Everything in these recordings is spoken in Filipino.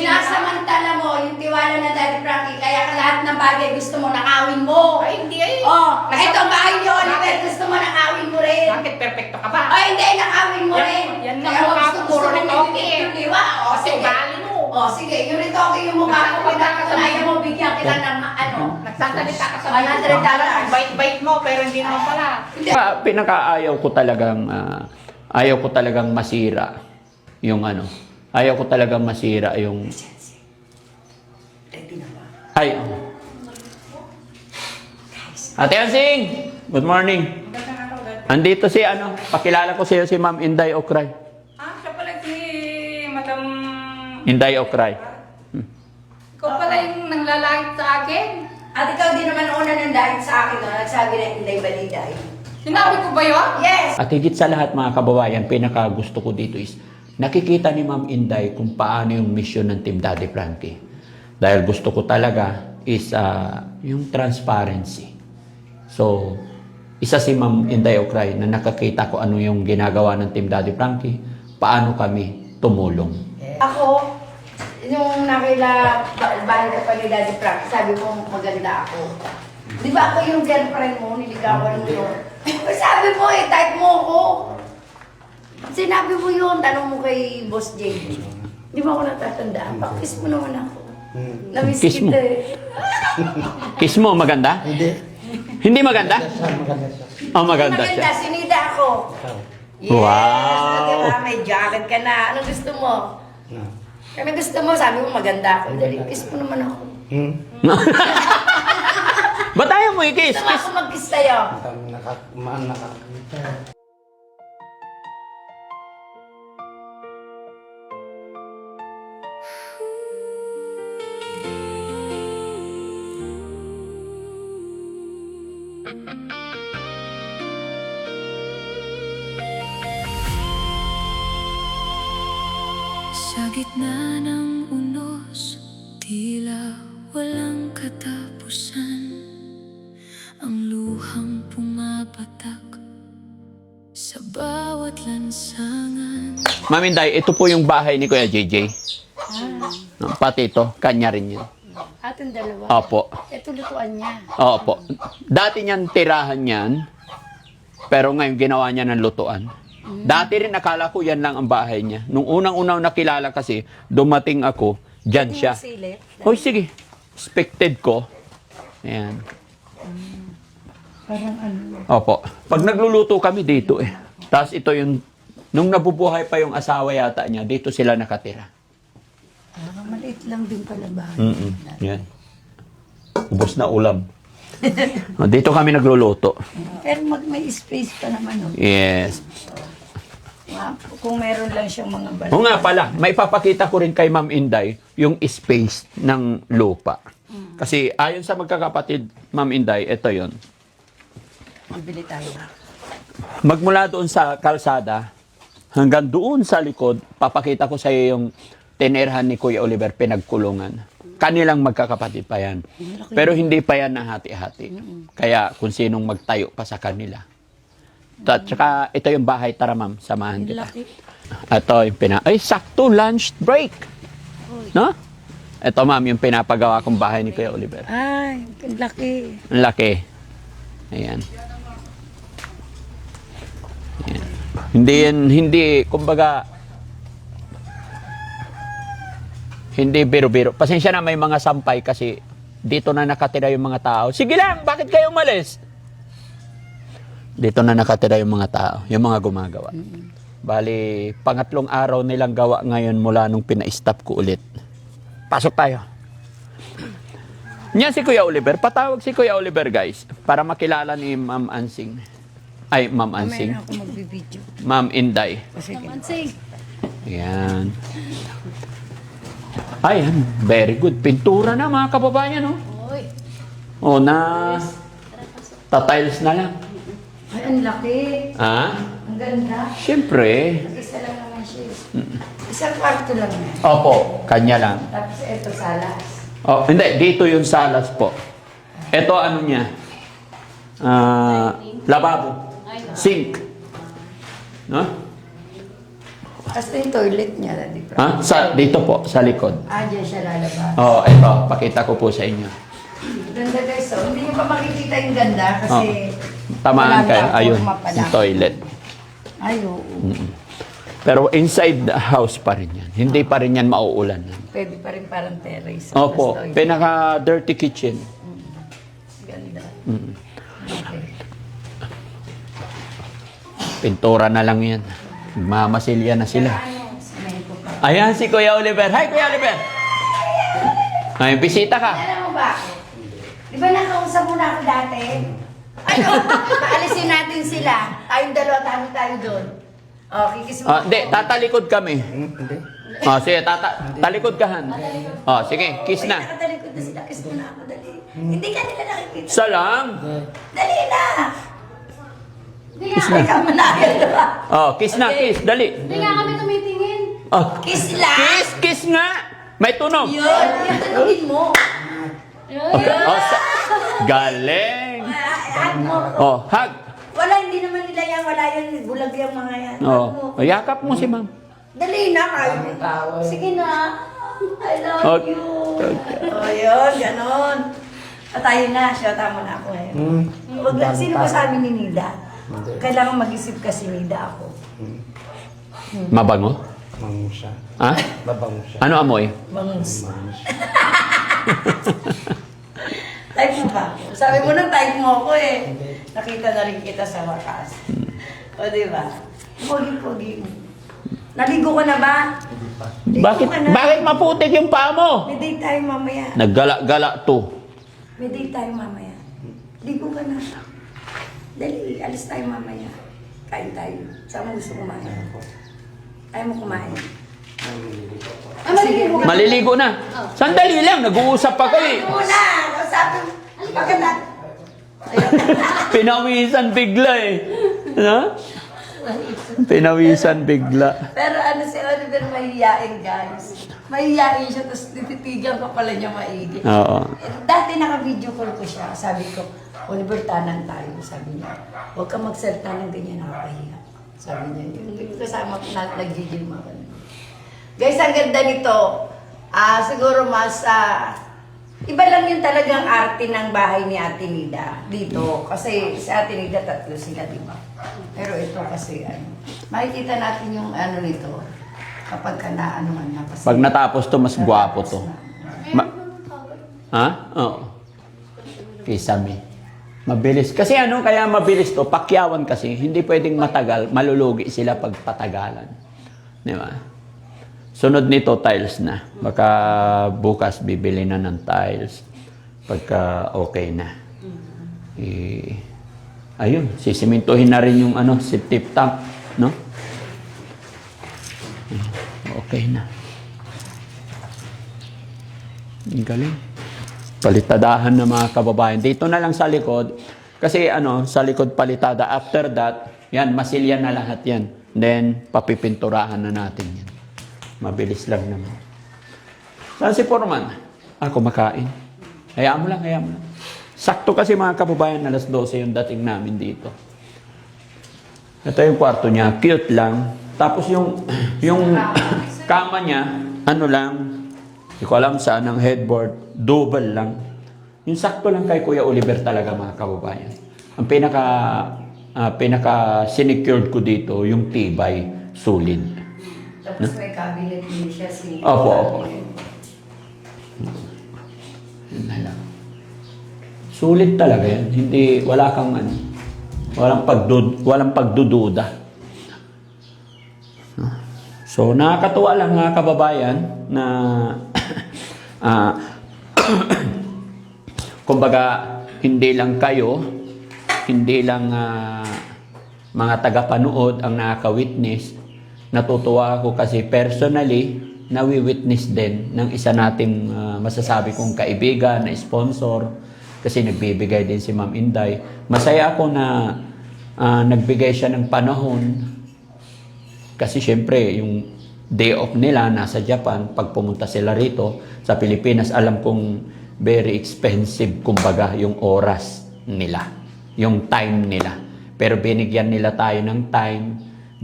Sinasamantala mo yung tiwala na Daddy Frankie, kaya ka lahat ng bagay gusto mo, nakawin mo. Ay, hindi ay. Oh, ito bahay ni Oliver, gusto mo nakawin mo rin. Bakit perfecto ka ba? Ay, hindi, nakawin mo rin. Yan Kaya ang mukha ko, gusto puro mo retoke yung eh. diwa. O, Kasi sige. ugali mo. O, sige, yung retoke yung mukha ko, pinakatunayan mo, bigyan kita ng ano. Nagsasalita ka sa $100. Ang bait-bait mo, pero hindi naman pala. Pinaka-ayaw ko talagang masira yung ano. Ayaw ko talagang masira yung... Ready na ba? Ay, Ate Ansing! Good morning. Andito si ano, pakilala ko sa iyo si Ma'am Inday Okray. Ah, siya pala si Madam... Inday Okray. Ikaw pala yung nanglalait sa akin. At ikaw din naman una ng dahil sa akin, no? Nagsabi na hindi baliday. Sinabi ko ba yun? Yes! At higit sa lahat mga kababayan, pinaka gusto ko dito is nakikita ni Ma'am Inday kung paano yung mission ng Team Daddy Frankie. Dahil gusto ko talaga is yung transparency. So, isa si Ma'am Inday Okray na nakakita ko ano yung ginagawa ng Team Daddy Frankie, paano kami tumulong. Ako, yung nakila bahay ko pa ni Daddy Frank, sabi ko maganda ako. Di ba ako yung girlfriend mo, niligawan mo yun? Sabi mo eh, type mo ako. Sinabi mo yun, tanong mo kay Boss JD. Di ba ako natatandaan? Pakis mo naman ako. Namiss Kiss mo. kita eh. Kiss mo, maganda? Hindi. Hindi maganda? Maganda siya. Oh, maganda Maganda, siya. sinida ako. Yes, Wow. di ba? May jacket ka na. Ano gusto mo? Ano gusto mo? Sabi mo maganda ako. Dali, kiss mo naman ako. Ba't ayaw mo i-kiss? Gusto mo ako mag-kiss sa'yo? Nakakita. Sa gitna ng unos, tila walang katapusan. Ang luhang pumapatak sa bawat lansangan. Ma'am Inday, ito po yung bahay ni Kuya JJ. Pati ito, kanya rin yun. Ating dalawa. Opo. Ito lutuan niya. Opo. Dati niyan tirahan yan, pero ngayon ginawa niya ng lutuan. Dati rin akala ko yan lang ang bahay niya. Nung unang-unang nakilala kasi, dumating ako, dyan siya. Hoy, sige. Expected ko. Ayan. Parang ano. Opo. Pag nagluluto kami dito eh. Tapos ito yung, nung nabubuhay pa yung asawa yata niya, dito sila nakatira. Maliit lang din pala ba? Yan. Ubos na ulam. Dito kami nagluluto. Pero may space pa naman. Oh. Yes. Kung meron lang siyang mga balat. O nga pala, may papakita ko rin kay Ma'am Inday yung space ng lupa. Kasi ayon sa magkakapatid, Ma'am Inday, ito yon. Bibili tayo. Magmula doon sa kalsada, hanggang doon sa likod, papakita ko sa iyo yung tinerhan ni Kuya Oliver, pinagkulungan. Kanilang magkakapatid pa yan. Pero hindi pa yan nahati-hati. Kaya kung sinong magtayo pa sa kanila. At saka ito yung bahay, tara ma'am, samahan kita. Ito yung ay sakto, lunch break. No? Ito ma'am, yung pinapagawa kong bahay ni Kuya Oliver. Ay, ang laki. Ang laki. Ayan. Ayan. Hindi, kumbaga, hindi biro-biro. Pasensya na, may mga sampay kasi dito na nakatira yung mga tao. Sige lang, bakit kayo umalis? Dito na nakatira yung mga tao, yung mga gumagawa. Bali, pangatlong araw nilang gawa ngayon mula nung pina-stop ko ulit. Pasok tayo. Yan si Kuya Oliver. Patawag si Kuya Oliver, guys, para makilala ni Ma'am Ansing. Ay, Ma'am Ansing. Mamaya na ako magbibideo. Ma'am Inday. Sige. Yan. Ayan, very good. Pintura na mga kababayan, no? O na tatiles na lang. Ay, ang laki. Ha? Ang ganda. Siyempre. Isa lang naman siya. Isang kwarto lang yan. Opo, kanya lang. Tapos ito, salas. Oh, hindi, dito yung salas po. Ito ano niya? Lababo. Sink. No? Kasi yung toilet niya, Daddy Frank. Ha? Dito po, sa likod. Diyan siya lalabas. Oh, ito, pakita ko po sa inyo. Ganda guys, so hindi niyo pa makikita yung ganda kasi Tamaan wala kayo, pa, ayun, forma pa yung lang. toilet. Ay, oo. Pero inside the house pa rin yan. Hindi pa rin yan mauulan. Pwede pa rin parang terrace. Opo, Plus toilet. pinaka-dirty kitchen. Ganda. Mm. Okay. Pintura na lang yan. Mamasilya na sila. Ano, semento pa. Ayan si Kuya Oliver. Hi, Kuya Oliver! Ay, bisita ka. Alam mo ba? Di ba nakausap mo na ako dati? Ano? Paalisin natin sila. Tayong dalawa, tayo doon. Oh, kikis mo. Hindi, tatalikod kami. Hindi. Sige, talikod ka, Han. Sige, kiss na. Nakatalikod na sila. Kiss mo na ako, dali. Hindi ka nila nakikita. Isa lang. Dali na! Kiss na. Ikaw manayan ba? Kiss na, kiss. Dali. Hindi nga kami tumitingin. Kiss lang! Kiss nga. May tunog. Yun! Yung tanungin mo. Galing. Hug mo. Hug. Wala, hindi naman nila yan. Wala yan. Bulag yung mga yan. Hug mo. Yakap mo si ma'am. Dali na kayo. Sige na. I love Okay. you. Yun, ganon. Tayo na. Shota mo na ako ngayon. Wag lang. Sino ba sa amin ni Nida? Kailangan mag-isip kasi Nida ako. Mabango? Mabango siya. Ha? Mabango siya. Ano amoy? Bangus. Type mo ba? Sabi mo nang type mo ako eh. Nakita na rin kita sa wakas. O, di ba? Pogi-pogi mo. Naligo ka na ba? Bakit maputik yung paa mo? May date tayo mamaya. Naggala-gala to. May date tayo mamaya. Ligo ka na. Dali, alis tayo mamaya. Kain tayo. Saan mo gusto kumain? Ayaw mo kumain? Maliligo ka. Maliligo na. Sandali lang, nag-uusap pa kayo. Ano muna? Sabi mo. Pagkata. Pinawisan bigla eh. Ano? Pinawisan bigla. Pero ano si Oliver, mahihiyain guys. Mahihiyain siya, tapos tititigan ka pala niya maigi. Oo. Dati naka-video call ko siya. Sabi ko, Oliver, tanan tayo. Sabi niya, huwag ka magsalita ng ganyan, nakakahiya. Sabi niya, yung kasama ko na nag-gigil ako. Guys, ang ganda nito. Siguro mas, iba lang yung talagang arte ng bahay ni Ate Nida dito. Kasi si Ate Nida, tatlo sila, di ba? Pero ito kasi, makikita natin yung ano nito. Kapag ka na, kasi... Pag natapos to, mas gwapo to. Ha? Oo. Kisame. Mabilis. Kasi kaya mabilis to? Pakyawan kasi. Hindi pwedeng matagal. Malulugi sila pag patagalan. Di ba? Sunod nito, tiles na. Baka bukas bibili na ng tiles. Pagka okay na. Ayun, sisimintuhin na rin yung septic tank. No? Okay na. Ang galing. Palitadahan na mga kababayan. Dito na lang sa likod. Kasi sa likod palitada. After that, yan, masilya na lahat yan. Then, papipinturahan na natin yan. Mabilis lang naman. Saan si Foreman? Kumakain. Hayaan mo lang. Sakto kasi mga kababayan, alas 12 yung dating namin dito. Ito yung kwarto niya. Cute lang. Tapos yung kama niya, hindi ko alam saan ang headboard, double lang. Yung sakto lang kay Kuya Oliver talaga mga kababayan. Ang pinaka-secured ko dito, yung tibay, solid. Tapos may cabinet din siya si... Opo. Yun na lang. Sulit talaga yan. Hindi, wala kang walang pagdududa. So, nakakatuwa lang mga kababayan na kumbaga, hindi lang kayo, hindi lang mga tagapanood ang nakaka-witness. Natutuwa ako kasi personally, nawi-witness din ng isa nating masasabi kong kaibigan na sponsor kasi nagbibigay din si Ma'am Inday. Masaya ako na nagbigay siya ng panahon kasi syempre yung day off nila nasa Japan, pag pumunta sila rito sa Pilipinas, alam kong very expensive kumbaga yung oras nila, yung time nila. Pero binigyan nila tayo ng time,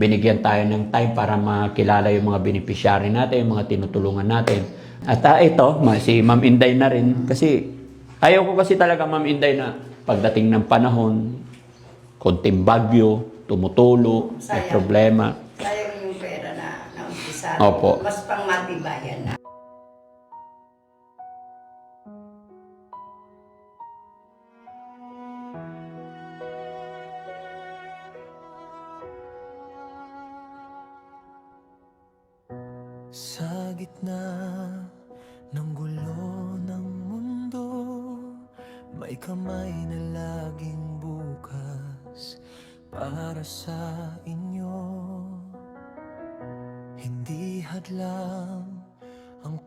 binigyan tayo ng time para makilala yung mga beneficiary natin, yung mga tinutulungan natin. At ito, si Ma'am Inday na rin. Kasi ayaw ko kasi talaga, Ma'am Inday, na pagdating ng panahon, konting bagyo, tumutulo, may Sayang. problema. Sayang yung pera na naumpisa. Opo. Mas pang matibayan na. Sa gitna ng gulo ng mundo, may kamay na laging bukas para sa inyo. Hindi hadlang ang